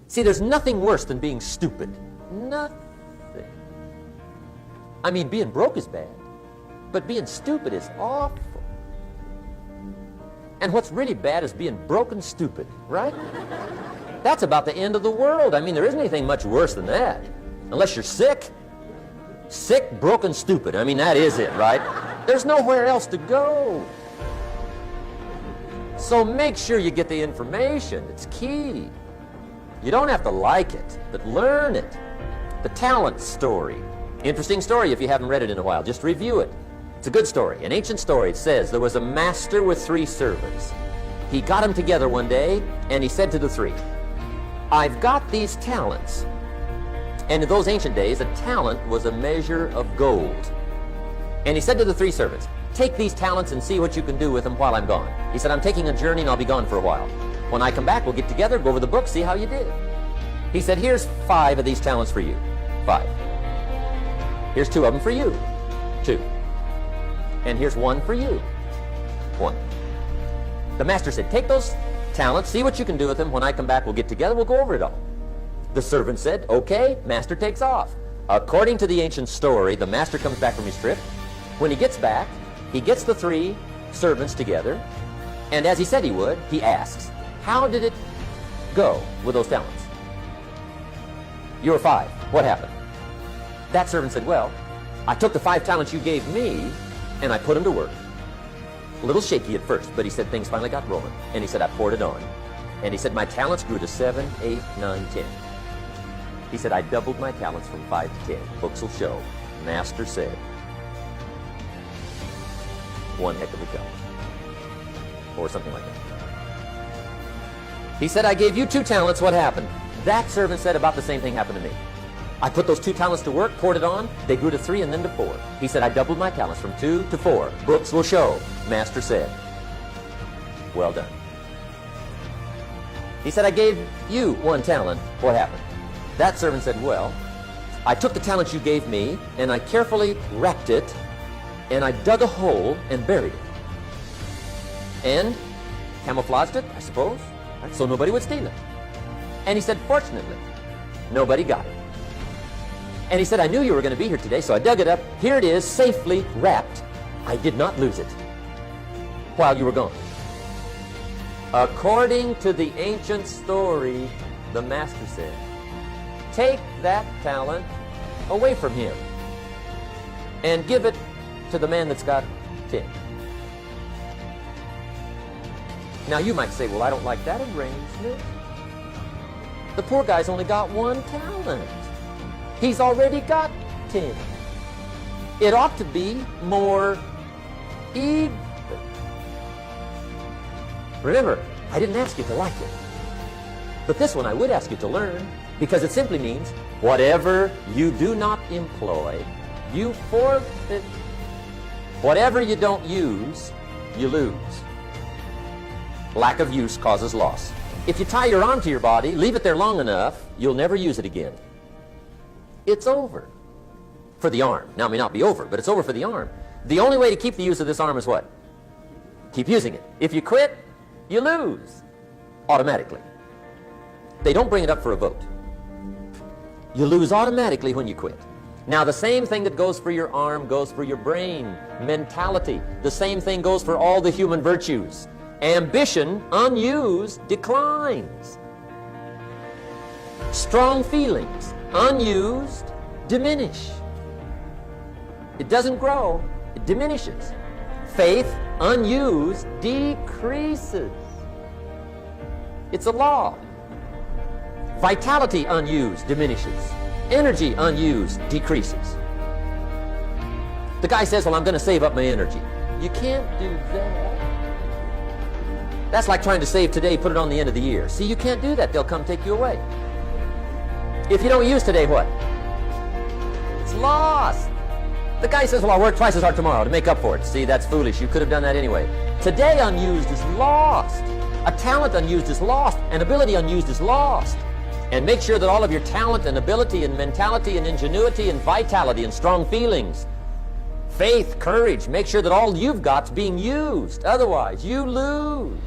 See, there's nothing worse than being stupid. Nothing. I mean, being broke is bad, but being stupid is awful. And what's really bad is being broken stupid, right? That's about the end of the world. I mean, there isn't anything much worse than that. Unless you're sick. Sick, broken, stupid. I mean, that is it, right? There's nowhere else to go. So make sure you get the information. It's key. You don't have to like it, but learn it. The talent story. Interesting story if you haven't read it in a while. Just review it. It's a good story. An ancient story. It says there was a master with 3 servants. He got them together one day, and he said to the 3, I've got these talents. And in those ancient days, a talent was a measure of gold. And he said to the 3 servants, take these talents and see what you can do with them while I'm gone. He said, I'm taking a journey and I'll be gone for a while. When I come back, we'll get together, go over the book, see how you did. He said, here's 5 of these talents for you. 5. Here's 2 of them for you. 2. And here's 1 for you. 1. The master said, take those talents, see what you can do with them. When I come back, we'll get together, we'll go over it all. The servant said, okay, master takes off. According to the ancient story, the master comes back from his trip. When he gets back, he gets the 3 servants together, and as he said he would, he asks, how did it go with those talents? You were 5. What happened? That servant said, well, I took the 5 talents you gave me, and I put them to work. A little shaky at first, but he said things finally got rolling. And he said, I poured it on. And he said, my talents grew to 7, 8, 9, 10. He said, I doubled my talents from 5 to 10. Books will show. Master said, one heck of a job. Or something like that. He said, I gave you 2 talents. What happened? That servant said, about the same thing happened to me. I put those 2 talents to work, poured it on. They grew to 3 and then to 4. He said, I doubled my talents from 2 to 4. Books will show. Master said, well done. He said, I gave you 1 talent. What happened? That servant said, well, I took the talent you gave me, and I carefully wrapped it, and I dug a hole and buried it. And camouflaged it, I suppose, right, so nobody would steal it. And he said, fortunately, nobody got it. And he said, I knew you were going to be here today, so I dug it up. Here it is, safely wrapped. I did not lose it while you were gone. According to the ancient story, the master said, take that talent away from him and give it to the man that's got 10. Now you might say, well, I don't like that arrangement. The poor guy's only got 1 talent. He's already got 10. It ought to be more even. Remember, I didn't ask you to like it. But this one I would ask you to learn, because it simply means whatever you do not employ, you forfeit. Whatever you don't use, you lose. Lack of use causes loss. If you tie your arm to your body, leave it there long enough, you'll never use it again. It's over for the arm. Now, it may not be over, but it's over for the arm. The only way to keep the use of this arm is what? Keep using it. If you quit, you lose automatically. They don't bring it up for a vote. You lose automatically when you quit. Now, the same thing that goes for your arm goes for your brain, mentality. The same thing goes for all the human virtues. Ambition, unused, declines. Strong feelings, unused, diminish. It doesn't grow, it diminishes. Faith, unused, decreases. It's a law. Vitality, unused, diminishes. Energy, unused, decreases. The guy says, well, I'm going to save up my energy. You can't do that. That's like trying to save today, put it on the end of the year. See, you can't do that. They'll come take you away. If you don't use today, what? It's lost. The guy says, well, I'll work twice as hard tomorrow to make up for it. See, that's foolish. You could have done that anyway. Today unused is lost. A talent unused is lost. An ability unused is lost. And make sure that all of your talent and ability and mentality and ingenuity and vitality and strong feelings, faith, courage, make sure that all you've got's being used. Otherwise, you lose.